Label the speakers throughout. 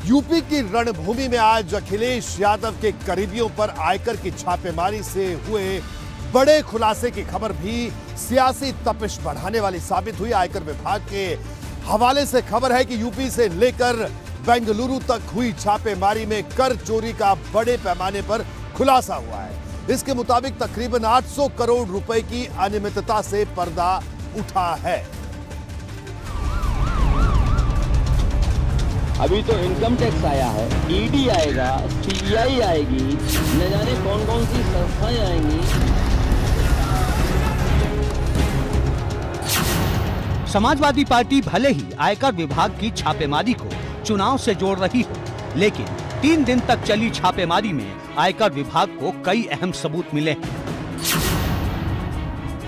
Speaker 1: UP की रणभूमि में आज अखिलेश यादव के करीबियों पर आयकर की छापेमारी से हुए बड़े खुलासे की खबर भी सियासी तपिश बढ़ाने वाली साबित हुई। आयकर विभाग के हवाले से खबर है कि यूपी से लेकर बेंगलुरु तक हुई छापेमारी में कर चोरी का बड़े पैमाने पर खुलासा हुआ है। इसके मुताबिक तकरीबन 800 करोड़ रुपए की अनियमितता से पर्दा उठा है।
Speaker 2: अभी तो इनकम टैक्स आया है, ईडी आएगा, सीबीआई आएगी, न जाने कौन कौन सी संस्थाएं आएंगी।
Speaker 3: समाजवादी पार्टी भले ही आयकर विभाग की छापेमारी को चुनाव से जोड़ रही हो, लेकिन 3 दिन तक चली छापेमारी में आयकर विभाग को कई अहम सबूत मिले हैं।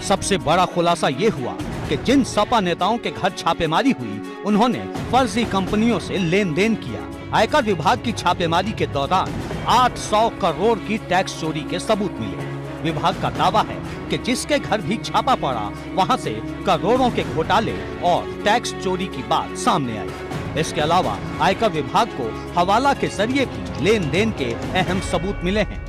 Speaker 3: सबसे बड़ा खुलासा ये हुआ कि जिन सपा नेताओं के घर छापेमारी हुई, उन्होंने फर्जी कंपनियों से लेन देन किया। आयकर विभाग की छापेमारी के दौरान 800 करोड़ की टैक्स चोरी के सबूत मिले। विभाग का दावा है कि जिसके घर भी छापा पड़ा, वहां से करोड़ों के घोटाले और टैक्स चोरी की बात सामने आई। इसके अलावा आयकर विभाग को हवाला के जरिए भी लेन देन के अहम सबूत मिले हैं।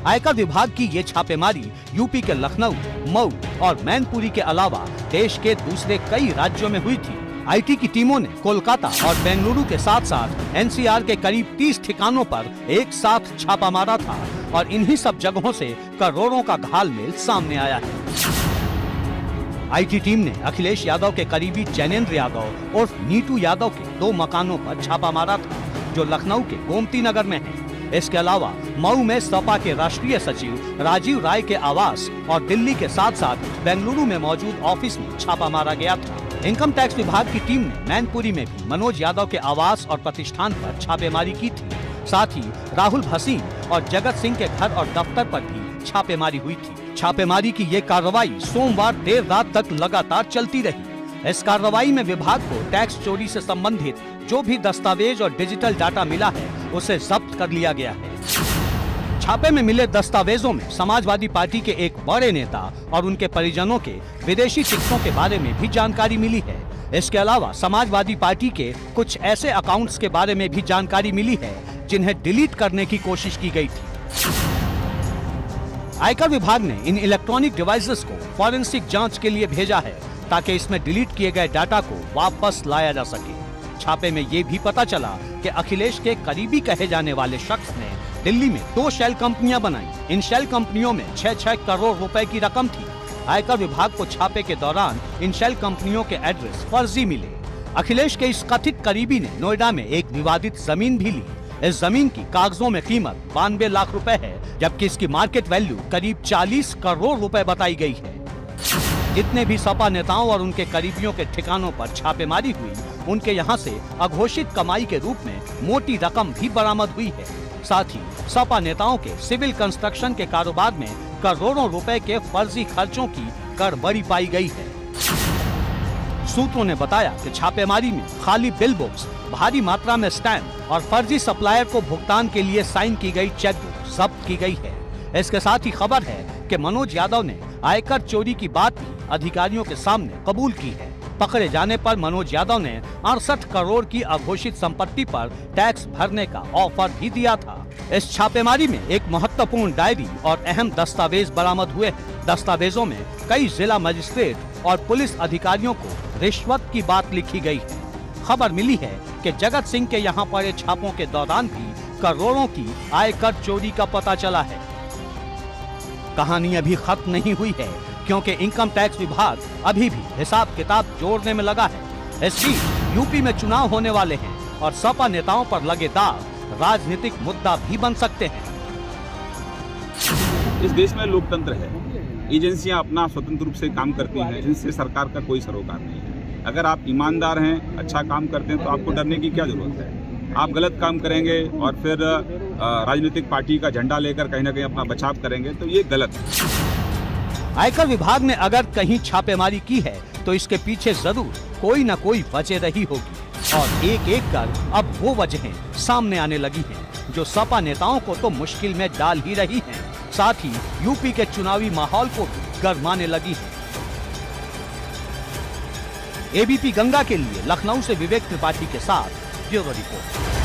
Speaker 3: आयकर विभाग की ये छापेमारी यूपी के लखनऊ, मऊ और मैनपुरी के अलावा देश के दूसरे कई राज्यों में हुई थी। आईटी की टीमों ने कोलकाता और बेंगलुरु के साथ साथ एनसीआर के करीब 30 ठिकानों पर एक साथ छापा मारा था और इन्हीं सब जगहों से करोड़ों का घालमेल सामने आया है। आईटी टीम ने अखिलेश यादव के करीबी जैनेंद्र यादव और नीतू यादव के 2 मकानों पर छापा मारा था, जो लखनऊ के गोमती नगर में है। इसके अलावा मऊ में सपा के राष्ट्रीय सचिव राजीव राय के आवास और दिल्ली के साथ साथ बेंगलुरु में मौजूद ऑफिस में छापा मारा गया था। इनकम टैक्स विभाग की टीम ने मैनपुरी में भी मनोज यादव के आवास और प्रतिष्ठान पर छापेमारी की थी। साथ ही राहुल भसीन और जगत सिंह के घर और दफ्तर पर भी छापेमारी हुई थी। छापेमारी की ये कार्रवाई सोमवार देर रात तक लगातार चलती रही। इस कार्रवाई में विभाग को टैक्स चोरी से संबंधित जो भी दस्तावेज और डिजिटल डाटा मिला है, उसे जब्त कर लिया गया है। छापे में मिले दस्तावेजों में समाजवादी पार्टी के एक बड़े नेता और उनके परिजनों के विदेशी टिकटों के बारे में भी जानकारी मिली है। इसके अलावा समाजवादी पार्टी के कुछ ऐसे अकाउंट्स के बारे में भी जानकारी मिली है जिन्हें डिलीट करने की कोशिश की गई थी। आयकर विभाग ने इन इलेक्ट्रॉनिक डिवाइसेस को फॉरेंसिक जांच के लिए भेजा है ताकि इसमें डिलीट किए गए डाटा को वापस लाया जा सके। छापे में ये भी पता चला कि अखिलेश के करीबी कहे जाने वाले शख्स ने दिल्ली में 2 शेल कंपनियां बनाई। इन शेल कंपनियों में 6-6 करोड़ रुपए की रकम थी। आयकर विभाग को छापे के दौरान इन शेल कंपनियों के एड्रेस फर्जी मिले। अखिलेश के इस कथित करीबी ने नोएडा में एक विवादित जमीन भी ली। इस जमीन की कागजों में कीमत 92 लाख रुपए है, जबकि इसकी मार्केट वैल्यू करीब 40 करोड़ रुपए बताई गई है। जितने भी सपा नेताओं और उनके करीबियों के ठिकानों पर छापेमारी हुई, उनके यहाँ से अघोषित कमाई के रूप में मोटी रकम भी बरामद हुई है। साथ ही सपा नेताओं के सिविल कंस्ट्रक्शन के कारोबार में करोड़ों रुपए के फर्जी खर्चों की गड़बड़ी पाई गई है। सूत्रों ने बताया कि छापेमारी में खाली बिल बुक्स, भारी मात्रा में स्टैम्प और फर्जी सप्लायर को भुगतान के लिए साइन की गई चेकबुक जब्त की गई है। इसके साथ ही खबर है कि मनोज यादव ने आयकर चोरी की बात भी अधिकारियों के सामने कबूल की है। पकड़े जाने पर मनोज यादव ने 68 करोड़ की अघोषित संपत्ति पर टैक्स भरने का ऑफर भी दिया था। इस छापेमारी में एक महत्वपूर्ण डायरी और अहम दस्तावेज बरामद हुए हैं। दस्तावेजों में कई जिला मजिस्ट्रेट और पुलिस अधिकारियों को रिश्वत की बात लिखी गई है। खबर मिली है कि जगत सिंह के यहाँ पड़े छापों के दौरान भी करोड़ों की आयकर चोरी का पता चला है। कहानी अभी खत्म नहीं हुई है, क्योंकि इनकम टैक्स विभाग अभी भी हिसाब किताब जोड़ने में लगा है। इस बीच यूपी में चुनाव होने वाले हैं और सपा नेताओं पर लगे दाग राजनीतिक मुद्दा भी बन सकते हैं।
Speaker 4: इस देश में लोकतंत्र है, एजेंसियां अपना स्वतंत्र रूप से काम करती हैं, जिनसे सरकार का कोई सरोकार नहीं है। अगर आप ईमानदार हैं, अच्छा काम करते हैं, तो आपको डरने की क्या जरूरत है। आप गलत काम करेंगे और फिर राजनीतिक पार्टी का झंडा लेकर कहीं ना कहीं अपना बचाव करेंगे, तो ये गलत है।
Speaker 3: आयकर विभाग ने अगर कहीं छापेमारी की है तो इसके पीछे जरूर कोई न कोई वजह रही होगी और एक एक कर अब वो वजहें सामने आने लगी हैं जो सपा नेताओं को तो मुश्किल में डाल ही रही हैं, साथ ही यूपी के चुनावी माहौल को भी गरमाने लगी है। एबीपी गंगा के लिए लखनऊ से विवेक त्रिपाठी के साथ ब्यूरो रिपोर्ट।